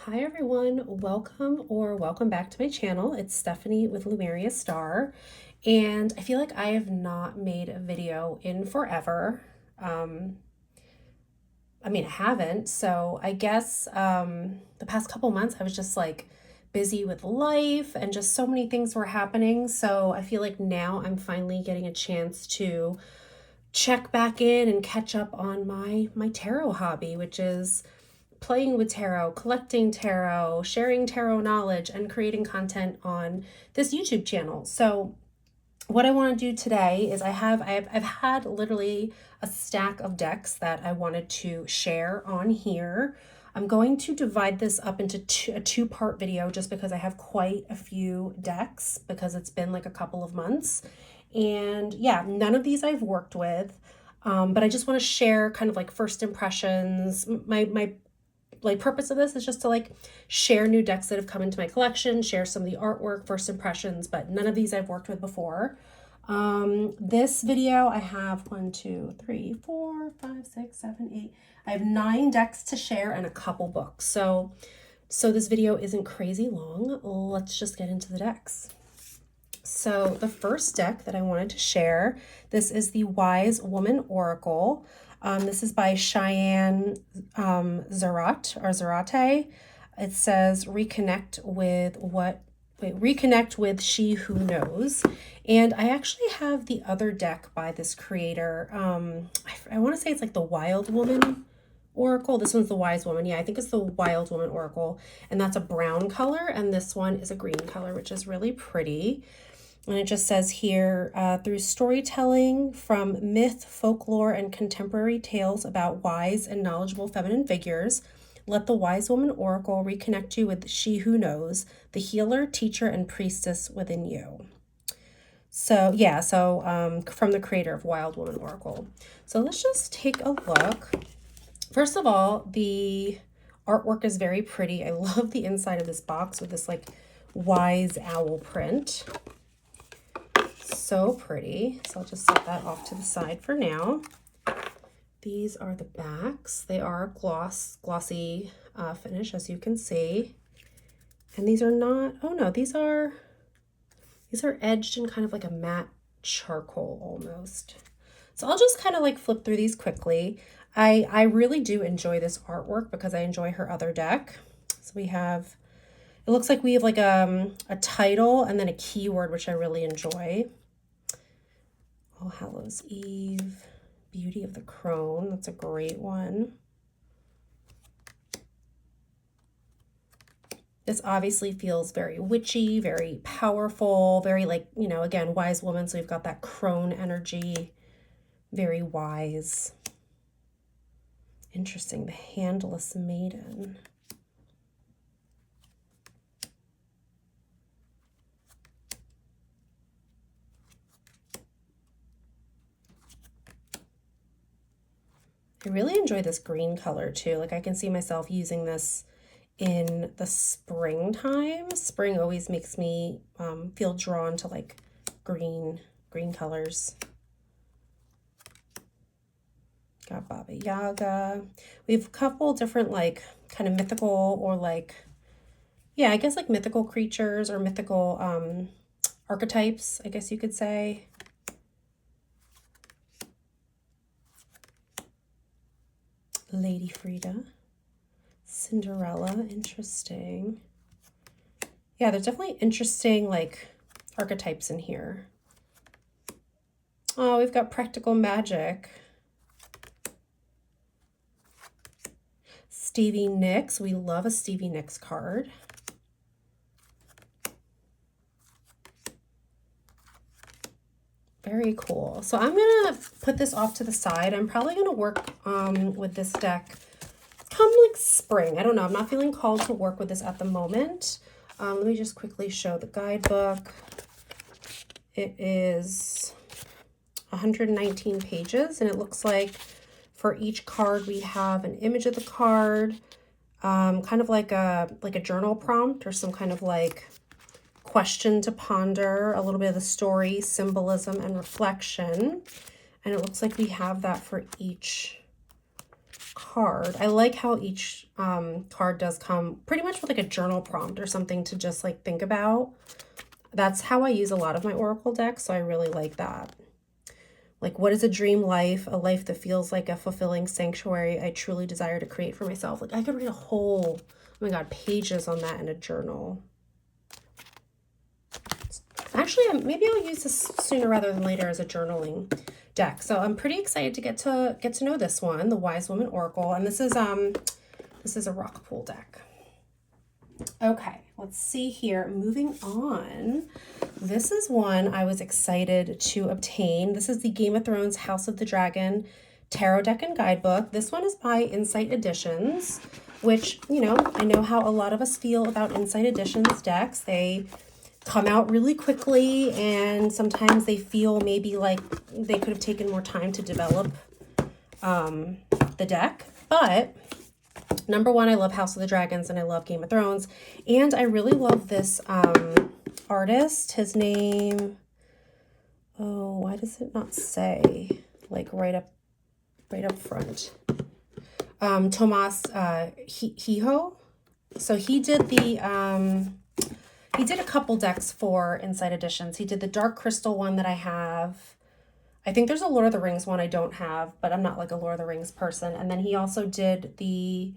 Hi everyone, welcome back to my channel. It's Stephanie with Lumeria Star, and I feel like I have not made a video in forever. I haven't, so I guess the past couple months I was just like busy with life and just so many things were happening. So I feel like now I'm finally getting a chance to check back in and catch up on my tarot hobby, which is playing with tarot, collecting tarot, sharing tarot knowledge, and creating content on this YouTube channel. So what I want to do today is I've had literally a stack of decks that I wanted to share on here. I'm going to divide this up into a two-part video just because I have quite a few decks because it's been like a couple of months. And yeah, none of these I've worked with, but I just want to share kind of like first impressions. My purpose of this is just to like share new decks that have come into my collection, share some of the artwork, first impressions, but none of these I've worked with before. This video I have 1, 2, 3, 4, 5, 6, 7, 8. I have 9 decks to share and a couple books. So this video isn't crazy long. Let's just get into the decks. So the first deck that I wanted to share, this is the Wise Woman Oracle. This is by Cheyenne Zarate. It says reconnect with she who knows. And I actually have the other deck by this creator. I want to say it's like the Wild Woman Oracle. This one's the Wise Woman. Yeah, I think it's the Wild Woman Oracle. And that's a brown color. And this one is a green color, which is really pretty. And it just says here, through storytelling from myth, folklore, and contemporary tales about wise and knowledgeable feminine figures, let the Wise Woman Oracle reconnect you with she who knows, the healer, teacher, and priestess within you. So yeah, from the creator of Wild Woman Oracle. So let's just take a look. First of all, the artwork is very pretty. I love the inside of this box with this like wise owl print. So pretty. So I'll just set that off to the side for now. These are the backs. They are glossy finish, as you can see. And these are not, oh no, these are edged in kind of like a matte charcoal almost. So I'll just kind of like flip through these quickly. I really do enjoy this artwork because I enjoy her other deck. So we have, it looks like we have like a title and then a keyword, which I really enjoy. All Hallows Eve, Beauty of the Crone. That's a great one. This obviously feels very witchy, very powerful, very like, you know, again, wise woman. So we've got that crone energy, very wise. Interesting, the Handless Maiden. I really enjoy this green color too. Like I can see myself using this in the springtime. Spring always makes me feel drawn to like green colors. Got Baba Yaga. We have a couple different like kind of mythical or like, yeah, I guess like mythical creatures or mythical archetypes, I guess you could say. Lady Frida, Cinderella, interesting. Yeah, there's definitely interesting like archetypes in here. Oh, we've got Practical Magic. Stevie Nicks, we love a Stevie Nicks card. Very cool. So I'm going to put this off to the side. I'm probably going to work with this deck come like spring. I don't know. I'm not feeling called to work with this at the moment. Let me just quickly show the guidebook. It is 119 pages, and it looks like for each card we have an image of the card, kind of like a journal prompt or some kind of like question to ponder, a little bit of the story, symbolism, and reflection. And it looks like we have that for each card. I like how each card does come pretty much with like a journal prompt or something to just like think about. That's how I use a lot of my Oracle decks, so I really like that. Like, what is a dream life? A life that feels like a fulfilling sanctuary I truly desire to create for myself. Like, I could read a whole, oh my God, pages on that in a journal. Actually, maybe I'll use this sooner rather than later as a journaling deck. So I'm pretty excited to get to know this one, the Wise Woman Oracle, and this is a rock pool deck. Okay, let's see here. Moving on. This is one I was excited to obtain. This is the Game of Thrones House of the Dragon Tarot Deck and Guidebook. This one is by Insight Editions, which, you know, I know how a lot of us feel about Insight Editions decks. They come out really quickly, and sometimes they feel maybe like they could have taken more time to develop the deck. But number one, I love House of the Dragons and I love Game of Thrones. And I really love this artist. His name, oh, why does it not say like right up front? Tomas Hijo. So he did he did a couple decks for Insight Editions. He did the Dark Crystal one that I have. I think there's a Lord of the Rings one I don't have, but I'm not like a Lord of the Rings person. And then he also did the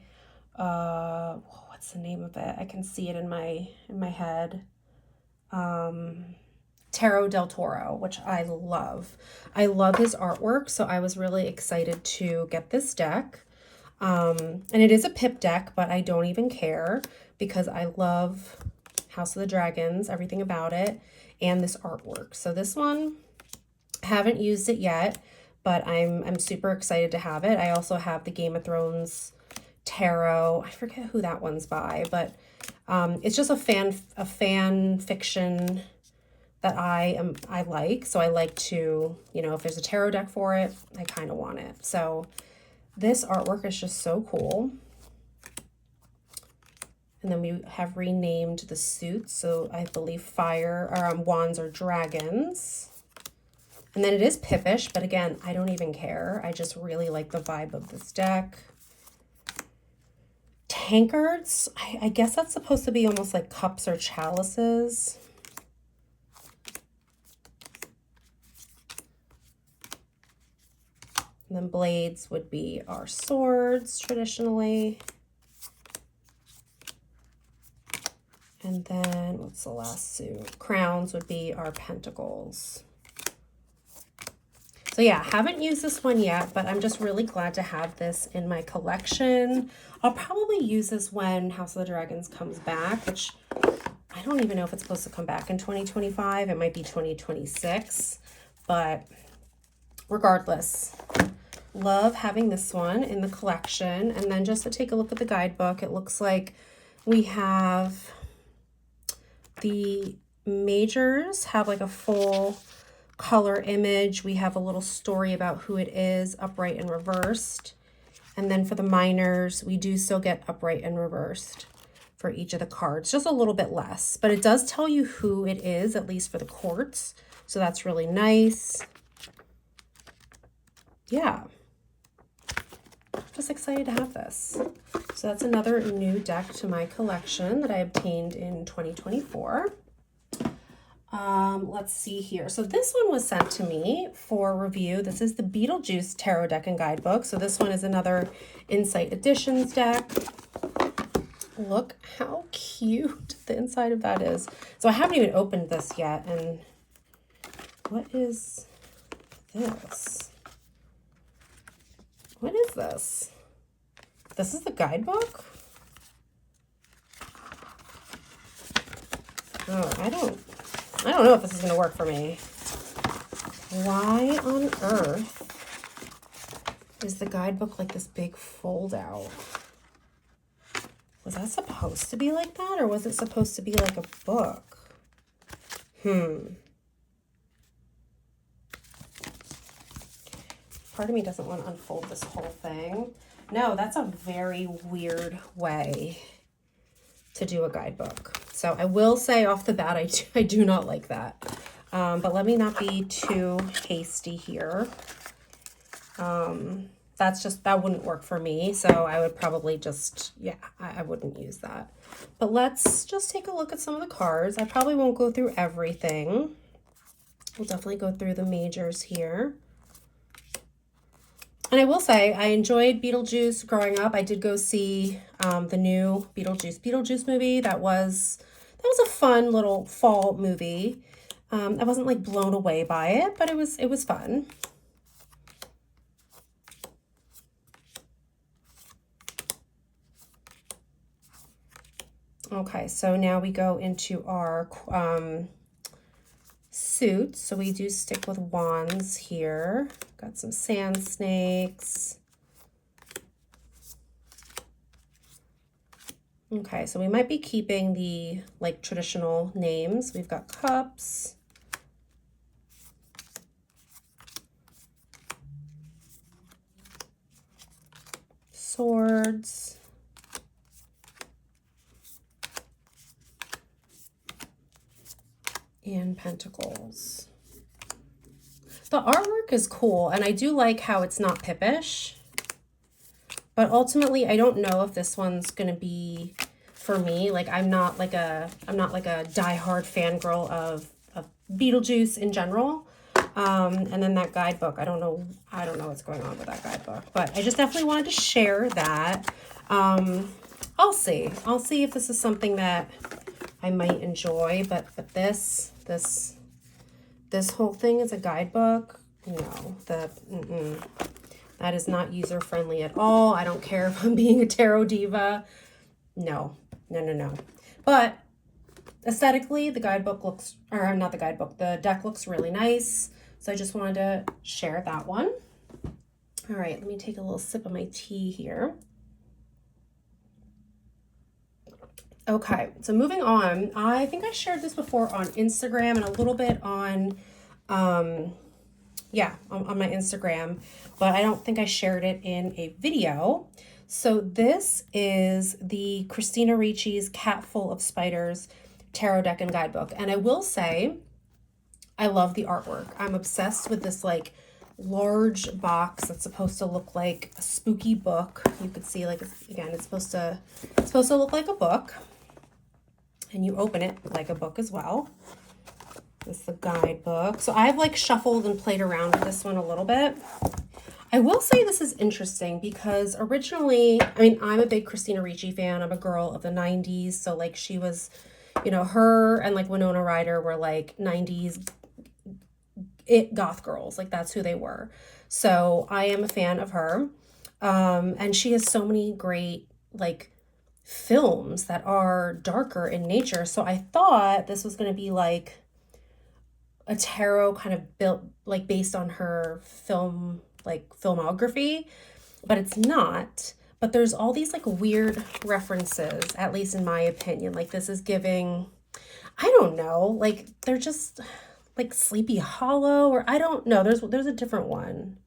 what's the name of it? I can see it in my head. Tarot del Toro, which I love. I love his artwork, so I was really excited to get this deck. And it is a pip deck, but I don't even care because I love House of the Dragons, everything about it, and this artwork. So this one, I haven't used it yet, but I'm super excited to have it. I also have the Game of Thrones Tarot. I forget who that one's by, but it's just a fan fiction that I like. So I like to, you know, if there's a tarot deck for it, I kind of want it. So this artwork is just so cool. And then we have renamed the suits. So I believe wands are dragons. And then it is pippish, but again, I don't even care. I just really like the vibe of this deck. Tankards, I guess that's supposed to be almost like cups or chalices. And then blades would be our swords traditionally. And then what's the last suit? Crowns would be our pentacles. So yeah, haven't used this one yet, but I'm just really glad to have this in my collection. I'll probably use this when House of the Dragons comes back, which I don't even know if it's supposed to come back in 2025. It might be 2026, but regardless, love having this one in the collection. And then just to take a look at the guidebook, it looks like we have the majors have like a full color image. We have a little story about who it is, upright and reversed. And then for the minors, we do still get upright and reversed for each of the cards, just a little bit less, but it does tell you who it is, at least for the courts. So that's really nice. Yeah, just excited to have this. So that's another new deck to my collection that I obtained in 2024. Let's see here. So this one was sent to me for review. This is the Beetlejuice Tarot Deck and Guidebook. So this one is another Insight Editions deck. Look how cute the inside of that is. So I haven't even opened this yet. And what is this? What is this? This is the guidebook? Oh, I don't know if this is going to work for me. Why on earth is the guidebook like this big fold out? Was that supposed to be like that, or was it supposed to be like a book? Part of me doesn't want to unfold this whole thing. No, that's a very weird way to do a guidebook. So I will say off the bat, I do not like that. But let me not be too hasty here. that wouldn't work for me. So I would probably just, yeah, I wouldn't use that. But let's just take a look at some of the cards. I probably won't go through everything. We'll definitely go through the majors here. And I will say, I enjoyed Beetlejuice growing up. I did go see the new Beetlejuice movie. That was a fun little fall movie. I wasn't like blown away by it, but it was fun. Okay, so now we go into our suits. So we do stick with wands here. Got some sand snakes. Okay, so we might be keeping the like traditional names. We've got cups. Swords. And pentacles. The artwork is cool, and I do like how it's not pippish, but ultimately I don't know if this one's gonna be for me. Like I'm not like a diehard fangirl of Beetlejuice in general. And then that guidebook, I don't know what's going on with that guidebook, but I just definitely wanted to share that. I'll see if this is something that I might enjoy, but this whole thing is a guidebook. No, that is not user friendly at all. I don't care if I'm being a tarot diva. No. But aesthetically, the guidebook looks, or not the guidebook, the deck looks really nice. So I just wanted to share that one. All right, let me take a little sip of my tea here. Okay, so moving on, I think I shared this before on Instagram and a little bit on, on my Instagram, but I don't think I shared it in a video. So this is the Christina Ricci's Cat Full of Spiders tarot deck and guidebook. And I will say, I love the artwork. I'm obsessed with this like large box that's supposed to look like a spooky book. You could see like, again, it's supposed to look like a book. And you open it like a book as well. This is the guidebook. So I've like shuffled and played around with this one a little bit. I will say this is interesting because originally, I mean, I'm a big Christina Ricci fan. I'm a girl of the 90s. So like she was, you know, her and like Winona Ryder were like 90s goth girls. Like that's who they were. So I am a fan of her. And she has so many great like films that are darker in nature. So I thought this was going to be like a tarot kind of built like based on her film, like filmography, but it's not. But there's all these like weird references, at least in my opinion. Like this is giving, I don't know, like they're just like Sleepy Hollow, or I don't know. There's a different one.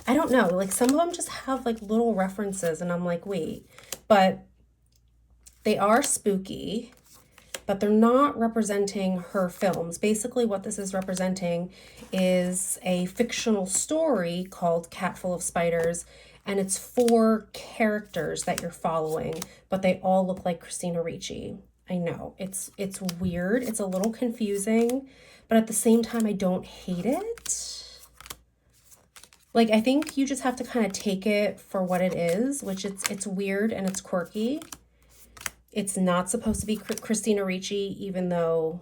I don't know. Like some of them just have like little references and I'm like, wait, but they are spooky, but they're not representing her films. Basically what this is representing is a fictional story called Cat Full of Spiders, and it's 4 characters that you're following, but they all look like Christina Ricci. I know, it's weird, it's a little confusing, but at the same time I don't hate it. Like I think you just have to kind of take it for what it is, which it's weird and it's quirky. It's not supposed to be Christina Ricci, even though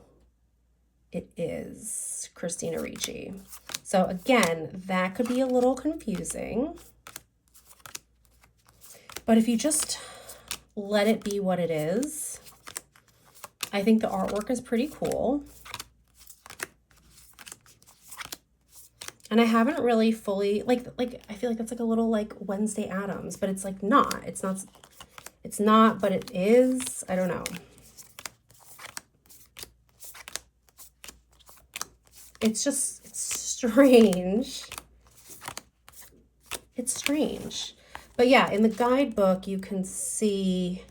it is Christina Ricci. So again, that could be a little confusing. But if you just let it be what it is, I think the artwork is pretty cool. And I haven't really fully, like I feel like it's like a little like Wednesday Addams, but it's like not. It's not, but it is. I don't know. It's strange. It's strange. But yeah, in the guidebook, you can see,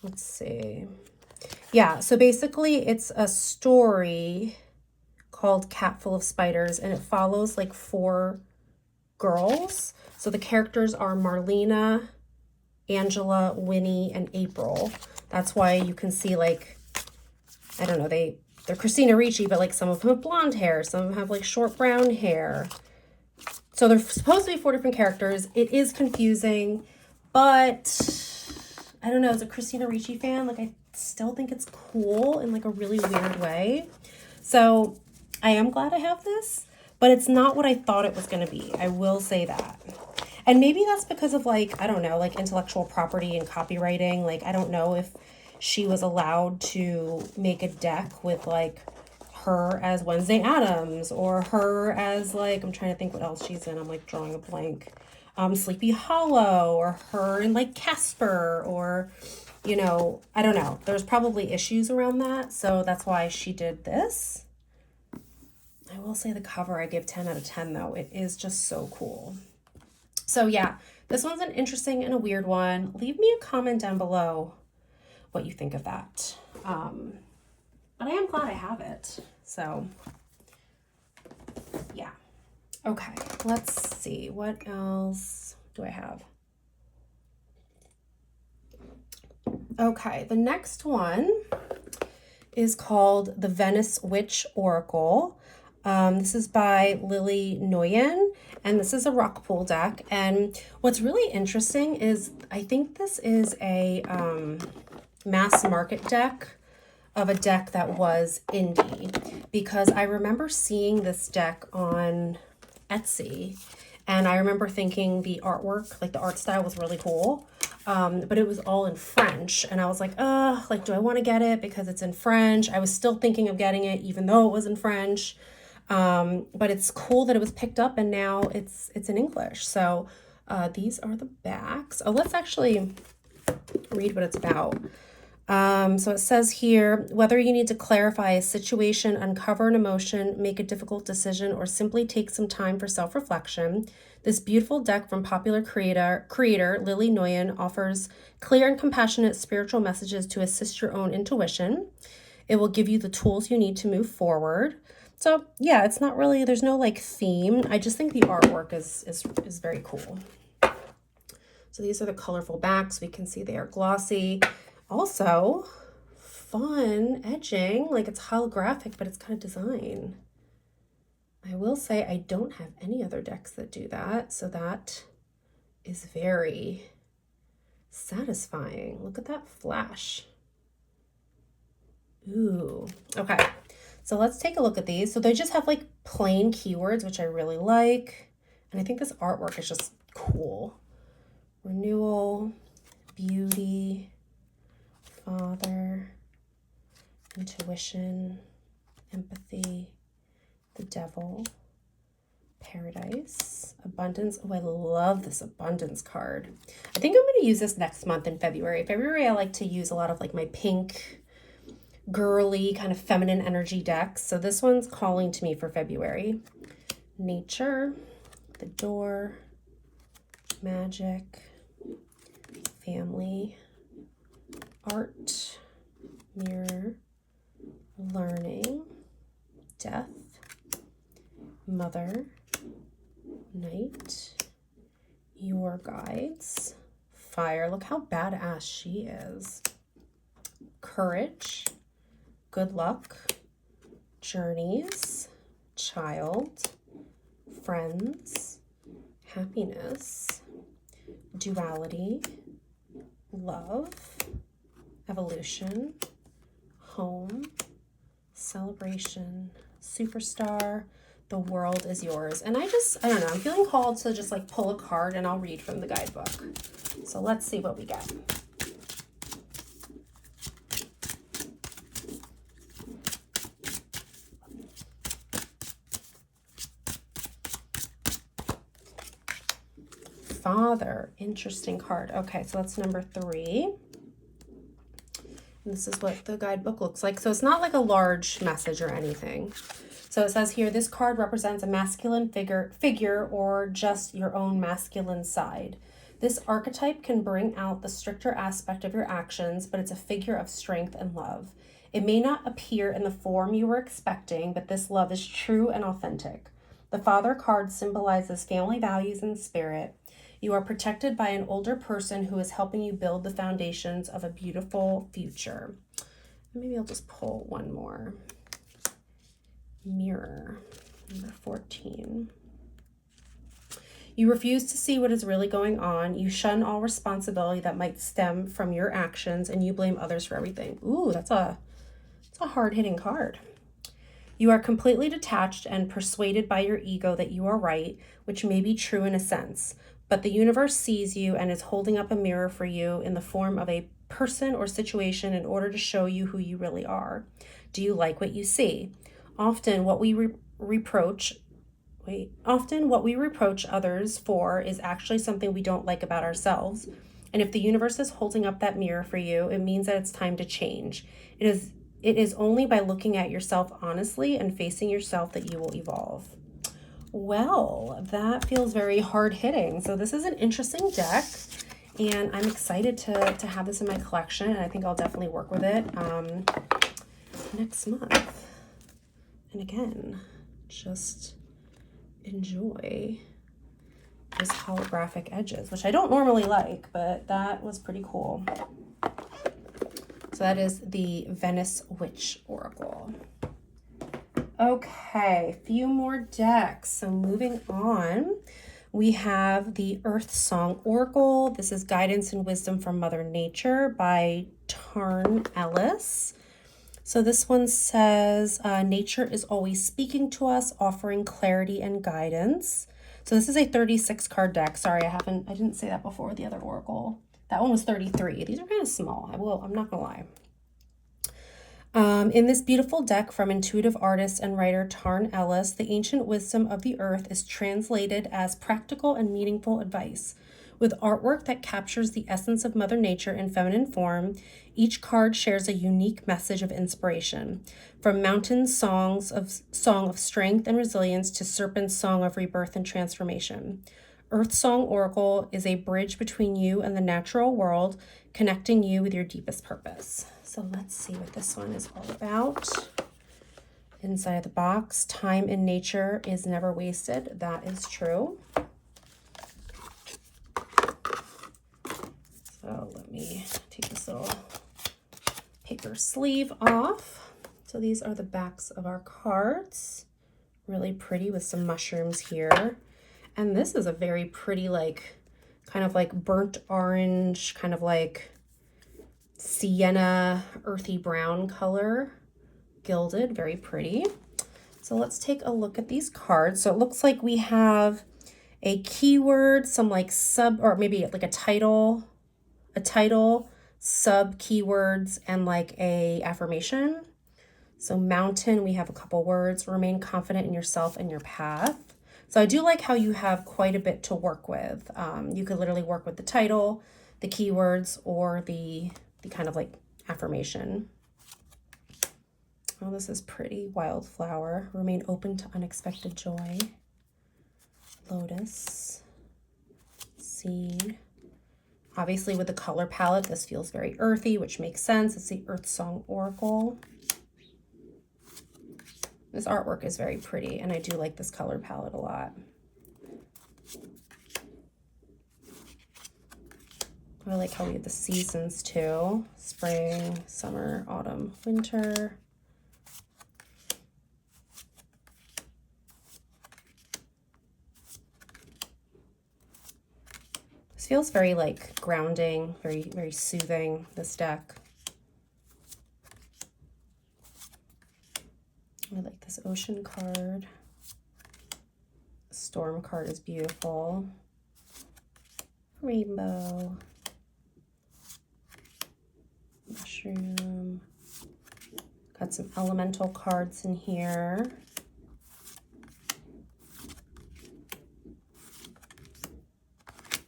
let's see. Yeah, so basically it's a story called Cat Full of Spiders, and it follows like 4 girls. So the characters are Marlena, Angela, Winnie, and April. That's why you can see, like, I don't know, they're Christina Ricci, but like some of them have blonde hair, some of them have like short brown hair. So they're supposed to be 4 different characters. It is confusing, but I don't know, as a Christina Ricci fan, like I still think it's cool in like a really weird way. So I am glad I have this, but it's not what I thought it was going to be. I will say that. And maybe that's because of like, I don't know, like intellectual property and copywriting. Like, I don't know if she was allowed to make a deck with like her as Wednesday Addams or her as like, I'm trying to think what else she's in. I'm like drawing a blank. Sleepy Hollow, or her in like Casper, or, you know, I don't know. There's probably issues around that. So that's why she did this. I will say the cover I give 10 out of 10 though. It is just so cool. So yeah, this one's an interesting and a weird one. Leave me a comment down below what you think of that. But I am glad I have it. So yeah. Okay, let's see. What else do I have? Okay, the next one is called the Venice Witch Oracle. This is by Lily Nguyen, and this is a rock pool deck. And what's really interesting is I think this is a mass market deck of a deck that was indie, because I remember seeing this deck on Etsy, and I remember thinking the artwork, like the art style, was really cool, but it was all in French, and I was like, like, do I want to get it because it's in French? I was still thinking of getting it even though it was in French, but it's cool that it was picked up and now it's in English. So these are the backs. Oh, let's actually read what it's about. So it says here, whether you need to clarify a situation, uncover an emotion, make a difficult decision, or simply take some time for self-reflection, this beautiful deck from popular creator Lily Nguyen offers clear and compassionate spiritual messages to assist your own intuition. It will give you the tools you need to move forward. So yeah, it's not really, there's no like theme. I just think the artwork is very cool. So these are the colorful backs. We can see they are glossy. Also, fun edging, like it's holographic, but it's kind of design. I will say I don't have any other decks that do that, so that is very satisfying. Look at that flash. Ooh, okay. So let's take a look at these. So they just have like plain keywords, which I really like. And I think this artwork is just cool. Renewal, beauty, father, intuition, empathy, the devil, paradise, abundance. Oh, I love this abundance card. I think I'm going to use this next month in February. February, I like to use a lot of like my pink, girly, kind of feminine energy decks. So this one's calling to me for February. Nature, the door, magic, family, art, mirror, learning, death, mother, night, your guides, fire. Look how badass she is. Courage, good luck, journeys, child, friends, happiness, duality, love, evolution, home, celebration, superstar, the world is yours. And I don't know, I'm feeling called to just like pull a card and I'll read from the guidebook. So let's see what we get. Father, interesting card. Okay, so that's number 3. And this is what the guidebook looks like. So it's not like a large message or anything. So it says here, this card represents a masculine figure or just your own masculine side. This archetype can bring out the stricter aspect of your actions, but it's a figure of strength and love. It may not appear in the form you were expecting, but this love is true and authentic. The Father card symbolizes family values and spirit. You are protected by an older person who is helping you build the foundations of a beautiful future. Maybe I'll just pull one more. Mirror, number 14. You refuse to see what is really going on. You shun all responsibility that might stem from your actions, and you blame others for everything. Ooh, that's a hard-hitting card. You are completely detached and persuaded by your ego that you are right, which may be true in a sense, but the universe sees you and is holding up a mirror for you in the form of a person or situation in order to show you who you really are. Do you like what you see? Often what we reproach others for is actually something we don't like about ourselves. And if the universe is holding up that mirror for you, it means that it's time to change. It is only by looking at yourself honestly and facing yourself that you will evolve. Well, that feels very hard-hitting. So this is an interesting deck, and I'm excited to have this in my collection, and I think I'll definitely work with it next month. And again, just enjoy those holographic edges, which I don't normally like, but that was pretty cool. So that is the Venice Witch Oracle. Okay, a few more decks. So moving on, we have the Earth Song Oracle. This is Guidance and Wisdom from Mother Nature by Tarn Ellis. So this one says, nature is always speaking to us, offering clarity and guidance. So this is a 36 card deck. Sorry, I didn't say that before, the other oracle. That one was 33. These are kind of small. I'm not gonna lie. In this beautiful deck from intuitive artist and writer Tarn Ellis, the ancient wisdom of the earth is translated as practical and meaningful advice. With artwork that captures the essence of Mother Nature in feminine form, each card shares a unique message of inspiration. From Mountain's song of strength and resilience to Serpent's song of rebirth and transformation. Earth Song Oracle is a bridge between you and the natural world, connecting you with your deepest purpose. So let's see what this one is all about. Inside the box, time in nature is never wasted. That is true. So let me take this little paper sleeve off. So these are the backs of our cards. Really pretty with some mushrooms here. And this is a very pretty, kind of like burnt orange, kind of like sienna, earthy brown color. Gilded, very pretty. So let's take a look at these cards. So it looks like we have a keyword, some like or maybe like a title, sub keywords, and like a affirmation. So mountain, we have a couple words. Remain confident in yourself and your path. So I do like how you have quite a bit to work with. You could literally work with the title, the keywords, or the kind of like affirmation. Oh, this is pretty. Wildflower. Remain open to unexpected joy. Lotus. Seed. Obviously with the color palette, this feels very earthy, which makes sense. It's the Earth Song Oracle. This artwork is very pretty, and I do like this color palette a lot. I like how we have the seasons too. Spring, summer, autumn, winter. This feels very like grounding, very, very soothing, this deck. I like this ocean card. The storm card is beautiful. Rainbow. Mushroom. Got some elemental cards in here.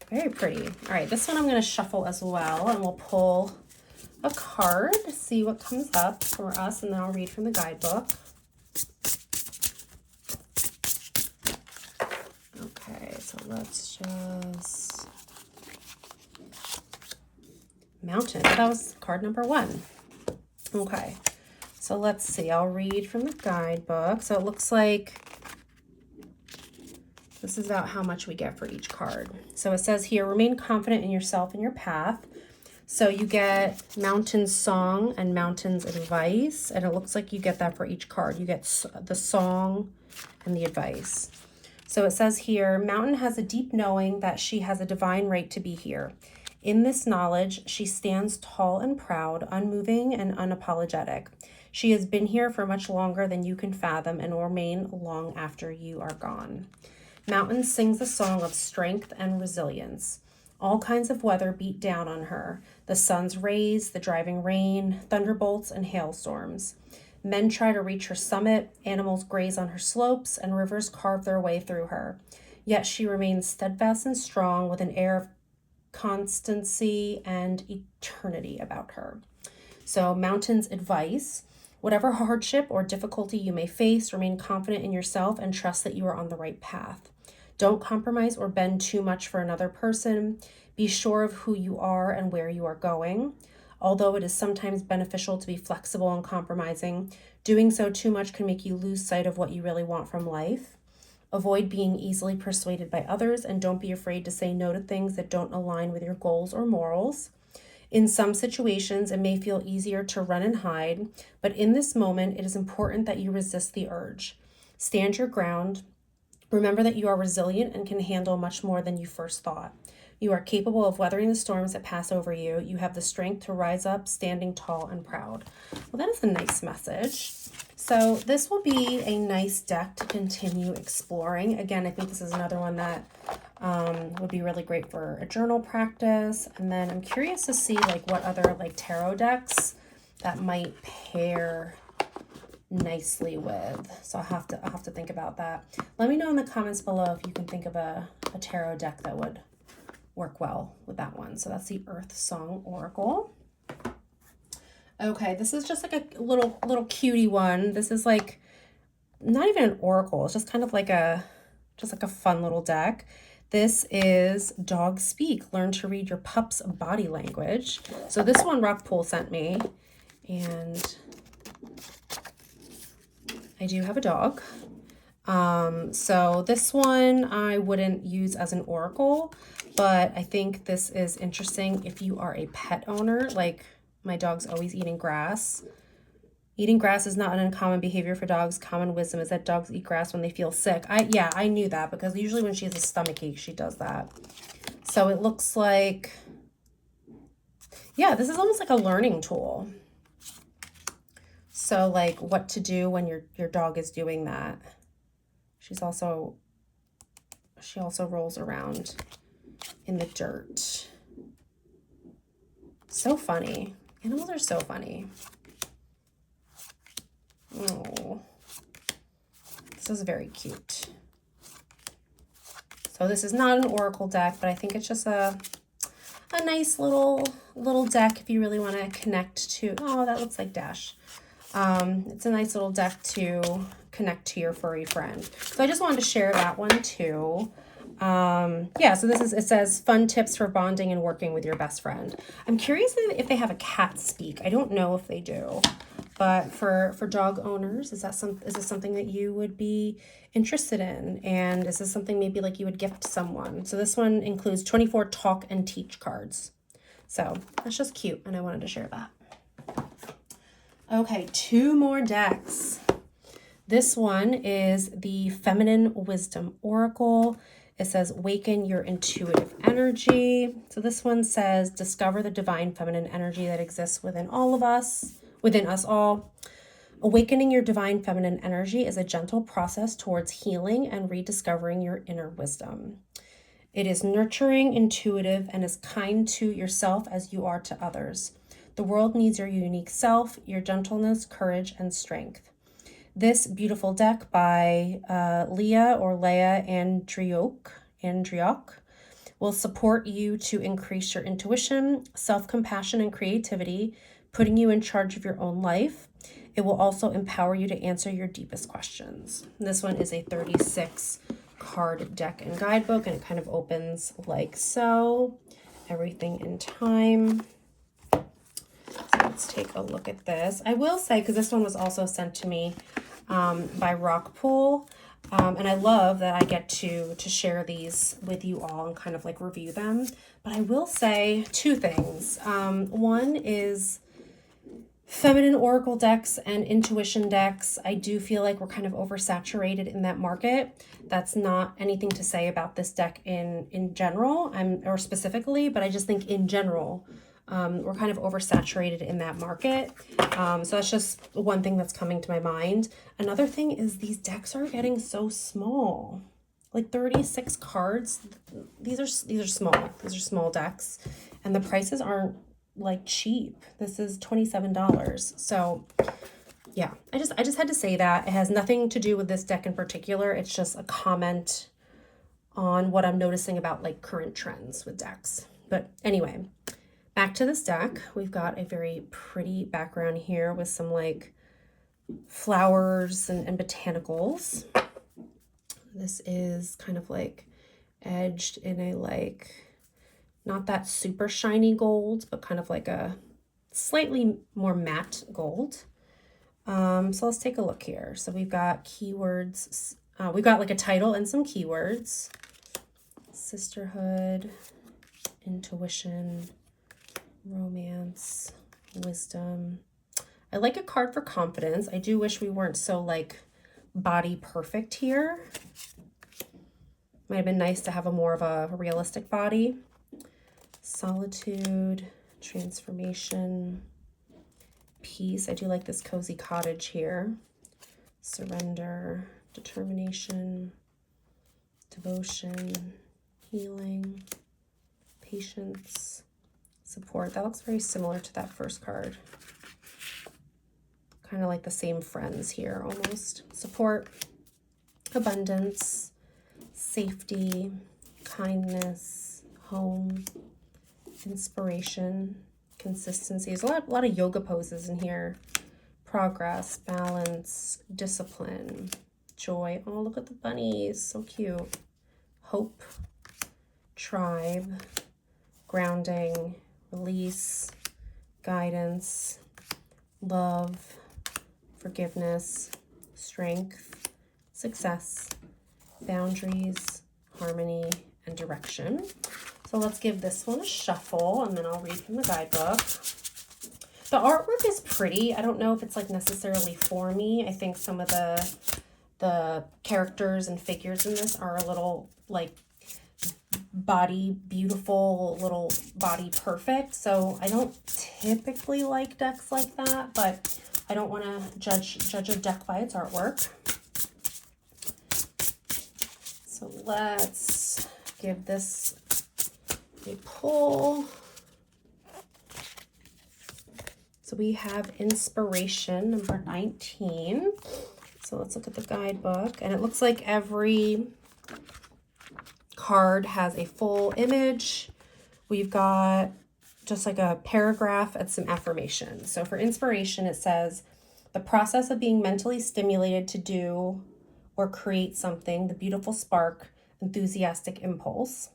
Very pretty. All right, this one I'm going to shuffle as well, and we'll pull a card to see what comes up for us, and then I'll read from the guidebook. Okay, so let's just... Mountain. That was card number 1. Okay, so let's see. I'll read from the guidebook. So it looks like This is about how much we get for each card. So it says here, remain confident in yourself and your path. So you get Mountain's Song and Mountain's Advice, and it looks like you get that for each card. You get the song and the advice. So it says here, Mountain has a deep knowing that she has a divine right to be here. In this knowledge, she stands tall and proud, unmoving and unapologetic. She has been here for much longer than you can fathom and will remain long after you are gone. Mountain sings a song of strength and resilience. All kinds of weather beat down on her. The sun's rays, the driving rain, thunderbolts, and hailstorms. Men try to reach her summit, animals graze on her slopes, and rivers carve their way through her. Yet she remains steadfast and strong with an air of constancy and eternity about her. So Mountain's advice: whatever hardship or difficulty you may face, remain confident in yourself and trust that you are on the right path. Don't compromise or bend too much for another person. Be sure of who you are and where you are going. Although it is sometimes beneficial to be flexible and compromising, doing so too much can make you lose sight of what you really want from life. Avoid being easily persuaded by others, and don't be afraid to say no to things that don't align with your goals or morals. In some situations, it may feel easier to run and hide, but in this moment, it is important that you resist the urge. Stand your ground. Remember that you are resilient and can handle much more than you first thought. You are capable of weathering the storms that pass over you. You have the strength to rise up, standing tall and proud. Well, that is a nice message. So this will be a nice deck to continue exploring. Again, I think this is another one that would be really great for a journal practice. And then I'm curious to see like what other like tarot decks that might pair nicely with. So I'll have to think about that. Let me know in the comments below if you can think of a tarot deck that would work well with that one. So that's the Earth Song Oracle. Okay, this is just like a little cutie one. This is like not even an oracle. It's just kind of like just like a fun little deck. This is Dog Speak. Learn to read your pup's body language. So this one Rockpool sent me, and I do have a dog. So this one I wouldn't use as an oracle, but I think this is interesting if you are a pet owner. Like, my dog's always eating grass. Eating grass is not an uncommon behavior for dogs. Common wisdom is that dogs eat grass when they feel sick. I knew that, because usually when she has a stomach ache, she does that. So it looks like, yeah, this is almost like a learning tool. So like what to do when your dog is doing that. She also rolls around in the dirt. So funny. Animals are so funny. Oh, this is very cute. So this is not an oracle deck, but I think it's just a nice little deck if you really want to connect to. Oh, that looks like Dash. It's a nice little deck to connect to your furry friend. So I just wanted to share that one too. Yeah, so it says fun tips for bonding and working with your best friend. I'm curious if they have a cat speak. I don't know if they do, but for dog owners, is this something that you would be interested in? And is this something maybe like you would gift someone? So this one includes 24 talk and teach cards. So that's just cute, and I wanted to share that. Okay, 2 more decks. This one is the Feminine Wisdom Oracle. It says, waken your intuitive energy. So this one says, discover the divine feminine energy that exists within us all. Awakening your divine feminine energy is a gentle process towards healing and rediscovering your inner wisdom. It is nurturing, intuitive, and as kind to yourself as you are to others. The world needs your unique self, your gentleness, courage, and strength. This beautiful deck by Leah Andriok will support you to increase your intuition, self-compassion, and creativity, putting you in charge of your own life. It will also empower you to answer your deepest questions. This one is a 36 card deck and guidebook, and it kind of opens like so. Everything in time. So let's take a look at this. I will say, because this one was also sent to me by Rockpool, And I love that I get to share these with you all and kind of like review them. But I will say two things. One is feminine oracle decks and intuition decks. I do feel like we're kind of oversaturated in that market. That's not anything to say about this deck in general, or specifically, but I just think in general, we're kind of oversaturated in that market. So that's just one thing that's coming to my mind. Another thing is these decks are getting so small, like 36 cards. These are small. These are small decks, and the prices aren't like cheap. This is $27. So yeah, I just had to say that. It has nothing to do with this deck in particular. It's just a comment on what I'm noticing about like current trends with decks. But anyway, back to this deck. We've got a very pretty background here with some like flowers and botanicals. This is kind of like edged in a like, not that super shiny gold, but kind of like a slightly more matte gold. So let's take a look here. So we've got keywords. We've got like a title and some keywords. Sisterhood, intuition, romance, wisdom. I like a card for confidence. I do wish we weren't so like body perfect here. Might have been nice to have a more of a realistic body. Solitude, transformation, peace. I do like this cozy cottage here. Surrender, determination, devotion, healing, patience, support. That looks very similar to that first card. Kind of like the same friends here almost. Support, abundance, safety, kindness, home, inspiration, consistency. There's a lot of yoga poses in here. Progress, balance, discipline, joy. Oh, look at the bunnies. So cute. Hope, tribe, grounding, release, guidance, love, forgiveness, strength, success, boundaries, harmony, and direction. So let's give this one a shuffle, and then I'll read from the guidebook. The artwork is pretty. I don't know if it's like necessarily for me. I think some of the characters and figures in this are a little like body beautiful, little body perfect. So I don't typically like decks like that, but I don't want to judge a deck by its artwork. So let's give this a pull. So we have inspiration number 19. So let's look at the guidebook, and it looks like every card has a full image. We've got just like a paragraph and some affirmations. So for inspiration, it says, the process of being mentally stimulated to do or create something, the beautiful spark, enthusiastic impulse.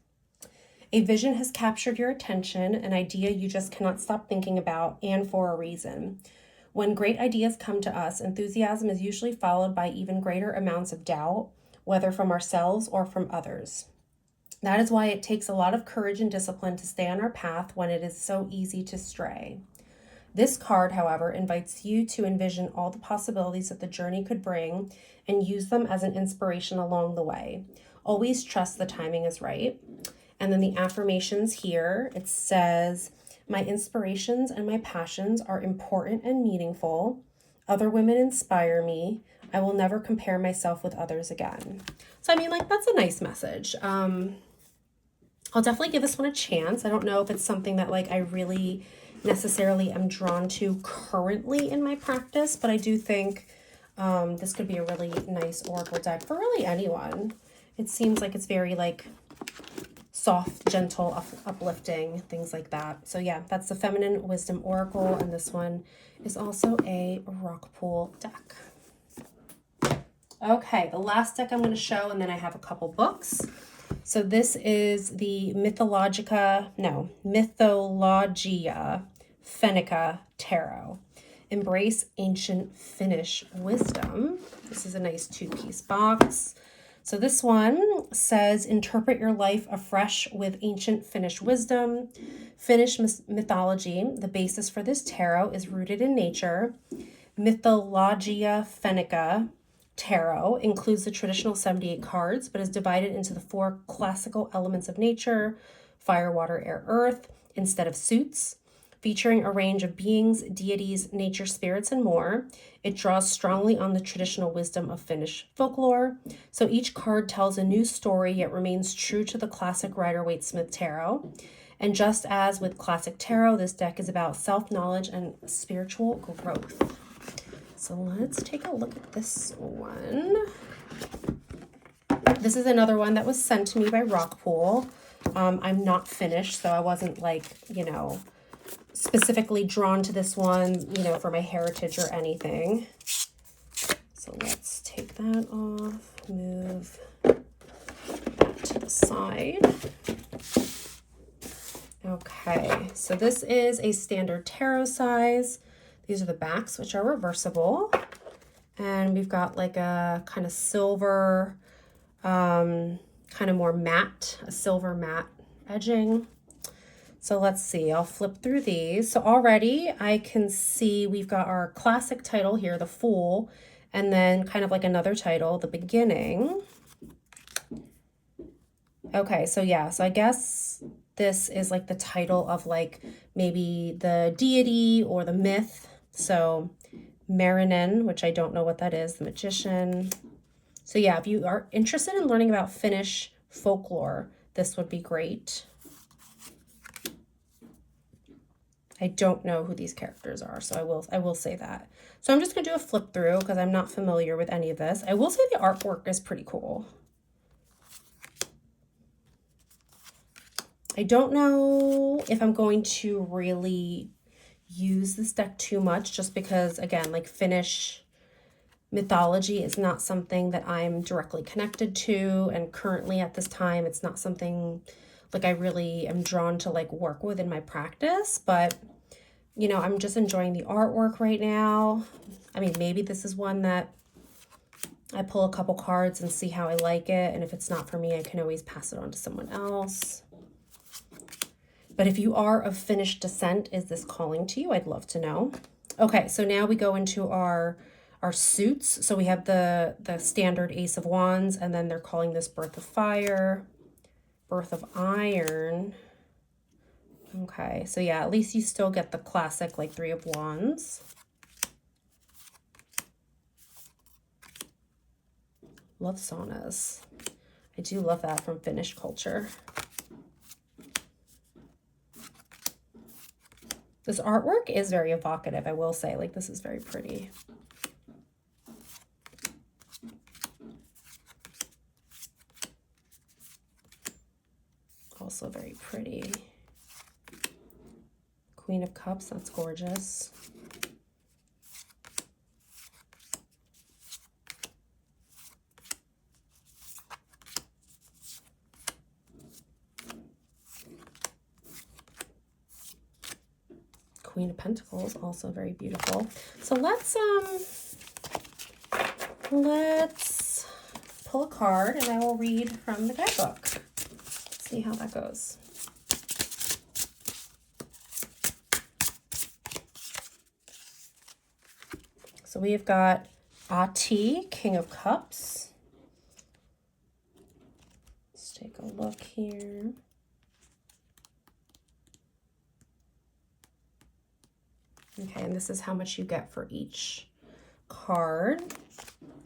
A vision has captured your attention, an idea you just cannot stop thinking about, and for a reason. When great ideas come to us, enthusiasm is usually followed by even greater amounts of doubt, whether from ourselves or from others. That is why it takes a lot of courage and discipline to stay on our path when it is so easy to stray. This card, however, invites you to envision all the possibilities that the journey could bring and use them as an inspiration along the way. Always trust the timing is right. And then the affirmations here, it says, my inspirations and my passions are important and meaningful. Other women inspire me. I will never compare myself with others again. So, I mean, like, that's a nice message. I'll definitely give this one a chance. I don't know if it's something that, like, I really necessarily am drawn to currently in my practice, but I do think this could be a really nice oracle deck for really anyone. It seems like it's very, like, soft, gentle, uplifting, things like that. So yeah, that's the Feminine Wisdom Oracle, and this one is also a rock pool deck. Okay, the last deck I'm going to show, and then I have a couple books. So this is the Mythologia Fena Tarot. Embrace Ancient Finnish Wisdom. This is a nice 2-piece box. So this one says, interpret your life afresh with ancient Finnish wisdom. Finnish mythology, the basis for this tarot, is rooted in nature. Mythologia Fena tarot includes the traditional 78 cards, but is divided into the 4 classical elements of nature, fire, water, air, earth, instead of suits, featuring a range of beings, deities, nature spirits, and more. It draws strongly on the traditional wisdom of Finnish folklore. So each card tells a new story, yet remains true to the classic Rider-Waite-Smith tarot. And just as with classic tarot, this deck is about self-knowledge and spiritual growth. So let's take a look at this one. This is another one that was sent to me by Rockpool. I'm not Finnish, so I wasn't like, you know, specifically drawn to this one, you know, for my heritage or anything. So let's take that off, move that to the side. Okay, so this is a standard tarot size. These are the backs, which are reversible. And we've got like a kind of silver, kind of more matte, a silver matte edging. So let's see, I'll flip through these. So already I can see we've got our classic title here, the Fool, and then kind of like another title, the Beginning. Okay, so yeah, so I guess this is like the title of like maybe the deity or the myth. So Marinen, which I don't know what that is, the magician. So yeah, if you are interested in learning about Finnish folklore, this would be great. I don't know who these characters are, so I will say that. So I'm just going to do a flip through because I'm not familiar with any of this. I will say the artwork is pretty cool. I don't know if I'm going to really use this deck too much just because, again, like Finnish mythology is not something that I'm directly connected to, and currently at this time it's not something like I really am drawn to like work with in my practice, but you know, I'm just enjoying the artwork right now. I mean, maybe this is one that I pull a couple cards and see how I like it, and if it's not for me, I can always pass it on to someone else. But if you are of Finnish descent, is this calling to you? I'd love to know. Okay, so now we go into our suits. So we have the standard Ace of Wands, and then they're calling this Birth of Fire, Birth of Iron. Okay, so yeah, at least you still get the classic like 3 of Wands. Love saunas. I do love that from Finnish culture. This artwork is very evocative, I will say. Like, this is very pretty. Also very pretty. Queen of Cups, that's gorgeous. Queen of Pentacles, also very beautiful. So let's pull a card and I will read from the guidebook. Let's see how that goes. So we've got Ati, King of Cups. Let's take a look here. Okay, and this is how much you get for each card.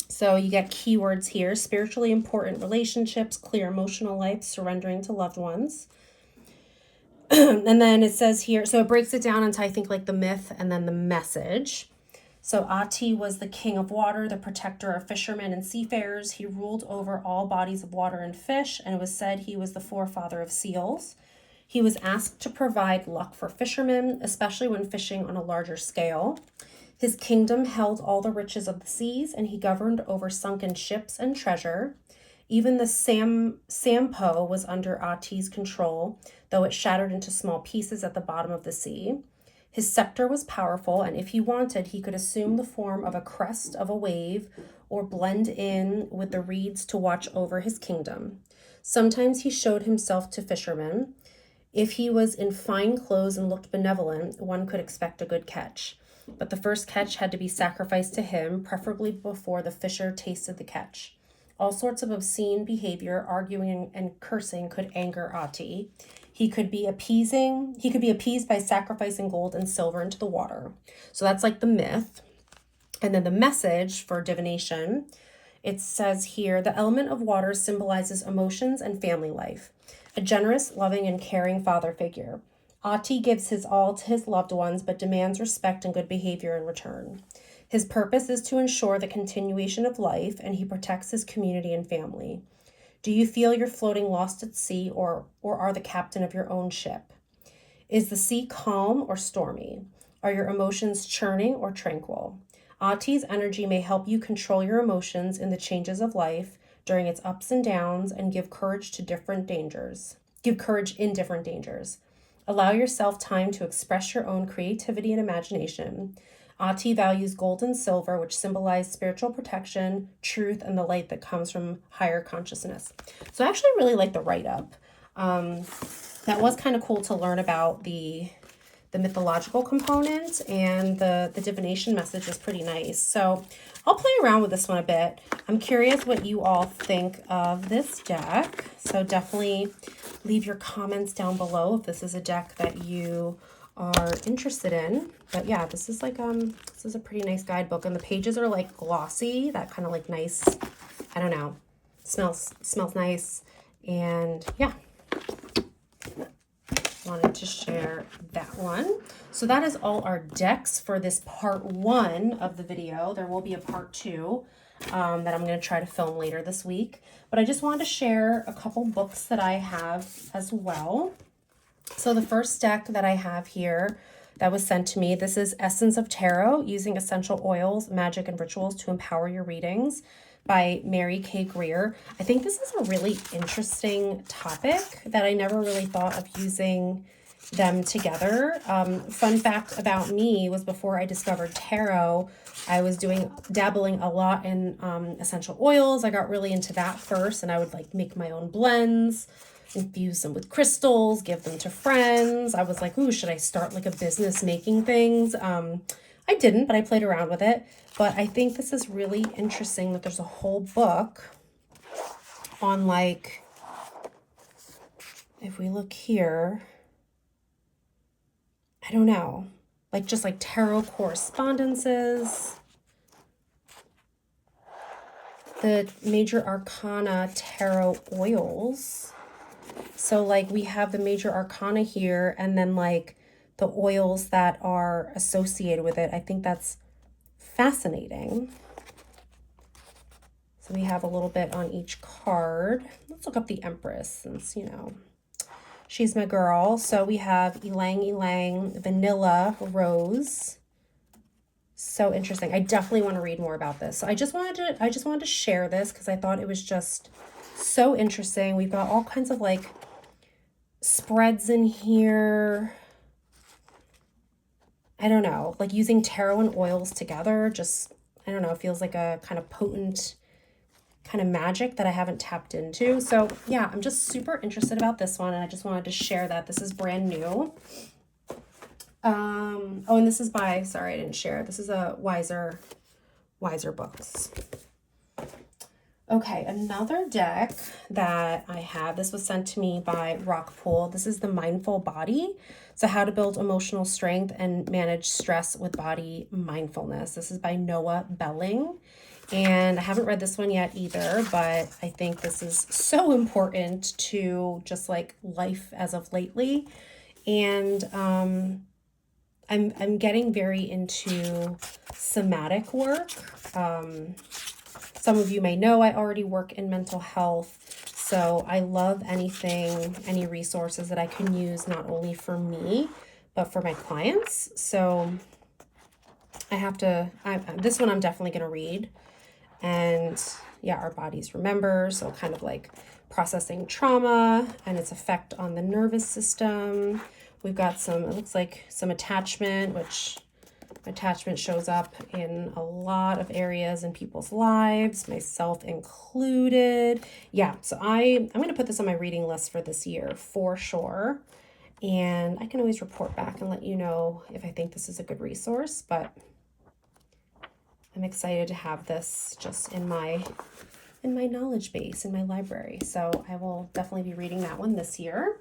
So you get keywords here: spiritually important relationships, clear emotional life, surrendering to loved ones. And then it says here, so it breaks it down into, I think, like the myth and then the message. So Ati was the king of water, the protector of fishermen and seafarers. He ruled over all bodies of water and fish, and it was said he was the forefather of seals. He was asked to provide luck for fishermen, especially when fishing on a larger scale. His kingdom held all the riches of the seas, and he governed over sunken ships and treasure. Even the Sampo was under Ati's control, though it shattered into small pieces at the bottom of the sea. His scepter was powerful, and if he wanted, he could assume the form of a crest of a wave or blend in with the reeds to watch over his kingdom. Sometimes he showed himself to fishermen. If he was in fine clothes and looked benevolent, one could expect a good catch. But the first catch had to be sacrificed to him, preferably before the fisher tasted the catch. All sorts of obscene behavior, arguing and cursing could anger Ati. He could be appeased by sacrificing gold and silver into the water. So that's like the myth. And then the message for divination, it says here, the element of water symbolizes emotions and family life. A generous, loving, and caring father figure. Ati gives his all to his loved ones, but demands respect and good behavior in return. His purpose is to ensure the continuation of life, and he protects his community and family. Do you feel you're floating lost at sea, or are the captain of your own ship? Is the sea calm or stormy? Are your emotions churning or tranquil? Ati's energy may help you control your emotions in the changes of life during its ups and downs, and give courage in different dangers. Allow yourself time to express your own creativity and imagination. Ati values gold and silver, which symbolize spiritual protection, truth, and the light that comes from higher consciousness. So I actually really like the write-up. That was kind of cool to learn about the mythological component, and the divination message was pretty nice. So I'll play around with this one a bit. I'm curious what you all think of this deck. So definitely leave your comments down below if this is a deck that you are interested in. But yeah, this is like this is a pretty nice guidebook, and the pages are like glossy, that kind of like nice, I don't know, smells nice. And yeah, wanted to share that one. So that is all our decks for this part 1 of the video. There will be a part 2 that I'm going to try to film later this week. But I just wanted to share a couple books that I have as well. So the first deck that I have here that was sent to me, this is Essence of Tarot, Using Essential Oils, Magic, and Rituals to Empower Your Readings by Mary K. Greer. I think this is a really interesting topic that I never really thought of using them together. Fun fact about me was, before I discovered tarot, I was dabbling a lot in essential oils. I got really into that first, and I would like make my own blends, infuse them with crystals, give them to friends. I was like, ooh, should I start like a business making things? I didn't, but I played around with it. But I think this is really interesting that there's a whole book on, like, if we look here, I don't know, like just like tarot correspondences, the major arcana tarot oils. So like we have the major arcana here, and then like the oils that are associated with it. I think that's fascinating. So we have a little bit on each card. Let's look up the Empress, since, you know, she's my girl. So we have Ylang Ylang, Vanilla, Rose. So interesting. I definitely want to read more about this. So I just wanted to share this because I thought it was just so interesting. We've got all kinds of like spreads in here. I don't know, like using tarot and oils together, just, I don't know, it feels like a kind of potent kind of magic that I haven't tapped into. So yeah, I'm just super interested about this one, and I just wanted to share that. This is brand new. Oh, and this is by, sorry, I didn't share it. This is a Wiser Books. Okay, another deck that I have, this was sent to me by Rockpool. This is the Ful Body. So how to build emotional strength and manage stress with body mindfulness. This is by Noah Belling. And I haven't read this one yet either, but I think this is so important to just like life as of lately. And I'm getting very into somatic work. Some of you may know I already work in mental health, so I love any resources that I can use, not only for me, but for my clients. So this one I'm definitely going to read. And yeah, Our Bodies Remember, so kind of like processing trauma and its effect on the nervous system. We've got some, it looks like some attachment, which attachment shows up in a lot of areas in people's lives, myself included. Yeah, so I'm going to put this on my reading list for this year for sure. And I can always report back and let you know if I think this is a good resource, but I'm excited to have this just in my knowledge base, in my library. So I will definitely be reading that one this year.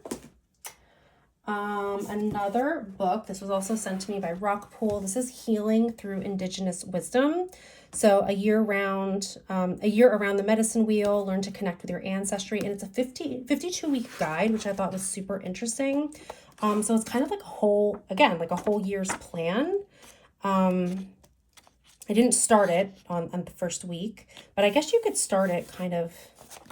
Another book, this was also sent to me by Rockpool. This is Healing Through Indigenous Wisdom. So a year around the medicine wheel, learn to connect with your ancestry. And it's a 52-week guide, which I thought was super interesting. So it's kind of like a whole year's plan. I didn't start it on the first week, but I guess you could start it kind of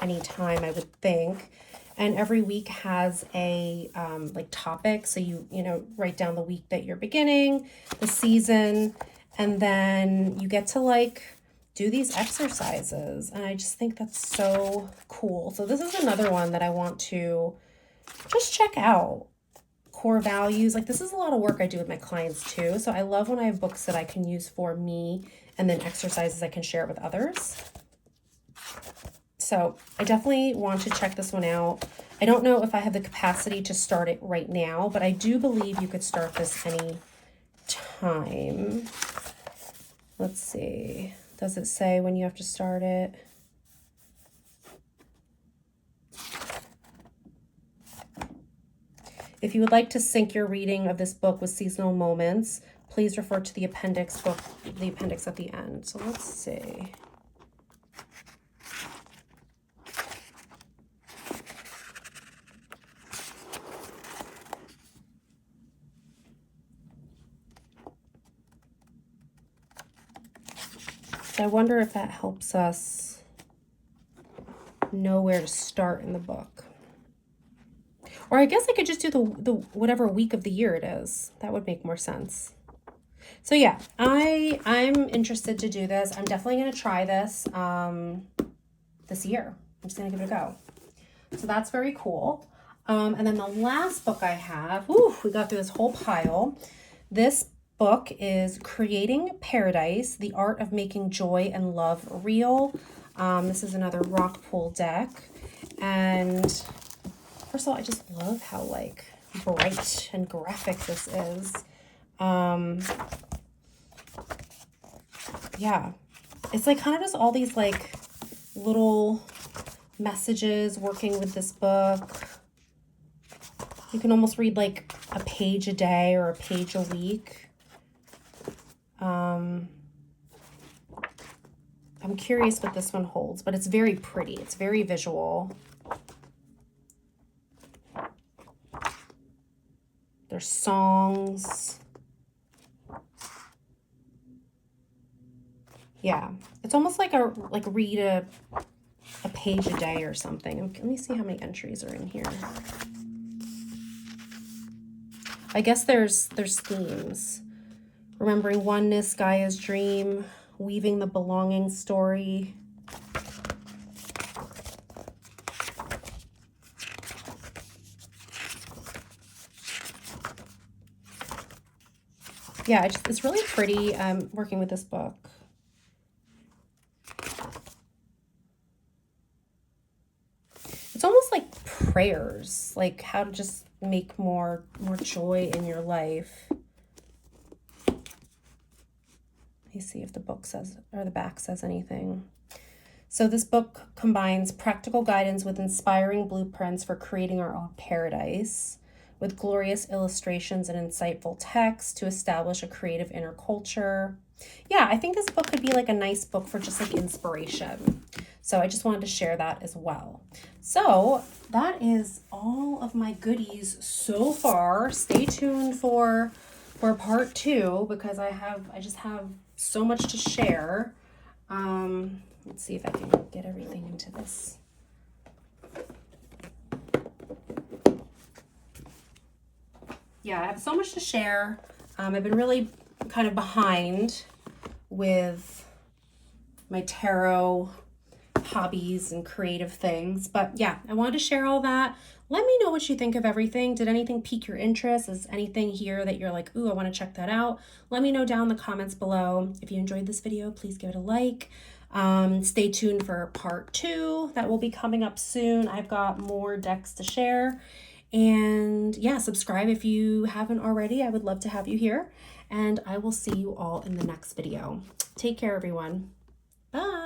any time, I would think. And every week has a like topic. So you write down the week that you're beginning, the season, and then you get to like do these exercises. And I just think that's so cool. So this is another one that I want to just check out. Core values. Like this is a lot of work I do with my clients too. So I love when I have books that I can use for me and then exercises I can share with others. So I definitely want to check this one out. I don't know if I have the capacity to start it right now, but I do believe you could start this any time. Let's see. Does it say when you have to start it? If you would like to sync your reading of this book with seasonal moments, please refer to the appendix at the end. So let's see. So I wonder if that helps us know where to start in the book. Or I guess I could just do the whatever week of the year it is. That would make more sense. So yeah, I'm interested to do this. I'm definitely going to try this this year. I'm just going to give it a go. So that's very cool. And then the last book I have, we got through this whole pile. This book is Creating Paradise, The Art of Making Joy and Love Real. This is another Rockpool deck. And first of all, I just love how like bright and graphic this is. Yeah, it's like kind of just all these like little messages working with this book. You can almost read like a page a day or a page a week. I'm curious what this one holds, but it's very pretty. It's very visual. There's songs. Yeah, it's almost like read a page a day or something. Let me see how many entries are in here. I guess there's themes. Remembering oneness, Gaia's dream, weaving the belonging story. Yeah, it's really pretty working with this book. It's almost like prayers, like how to just make more joy in your life. Let me see if the book says, or the back says anything. So this book combines practical guidance with inspiring blueprints for creating our own paradise, with glorious illustrations and insightful text to establish a creative inner culture. Yeah, I think this book could be like a nice book for just like inspiration. So I just wanted to share that as well. So that is all of my goodies so far. Stay tuned for part 2 because I just have so much to share. Let's see if I can get everything into this. Yeah, I have so much to share. I've been really kind of behind with my tarot hobbies and creative things. But yeah, I wanted to share all that. Let me know what you think of everything. Did anything pique your interest? Is anything here that you're like, ooh, I want to check that out? Let me know down in the comments below. If you enjoyed this video, please give it a like. Stay tuned for part 2 that will be coming up soon. I've got more decks to share. And yeah, subscribe if you haven't already. I would love to have you here. And I will see you all in the next video. Take care, everyone. Bye.